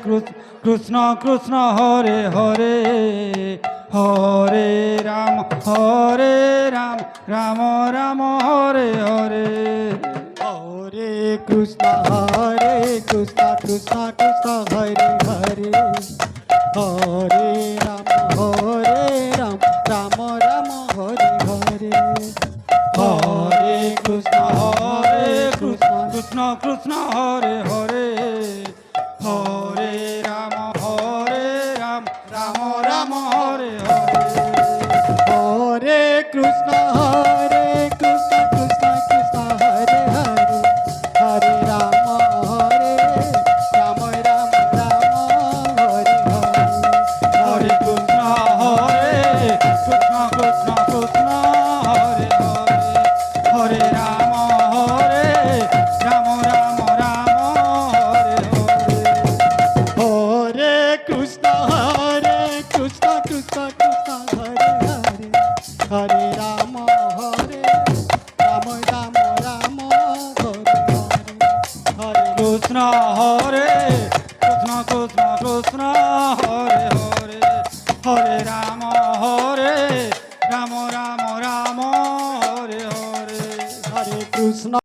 Krishna Krishna Hare Hare Hare Ram Ram Ram Hare Hare Hare Krishna Krishna Krishna Hare Hare Hare Ram Ram Ram Hare Hare Hare Krishna Krishna Krishna Hare Hare Hare Ram Ram Ram Hare Hare Hare Krishna Krishna Krishna Hare Hare Hare Ram Ram Ram Hare Hare Hare Krishna Krishna Krishna Krishna Hare Hare Hare Ram Ram Ram Hare Hare Hare Krishna Krishna Krishna Hare Hare Hare Ram Ram Ram Hare Hare Hare Krishna Hare Krishna Krishna Krishna Hare Hare Hare Ram Ram Ram Hare Hare Hare Krishna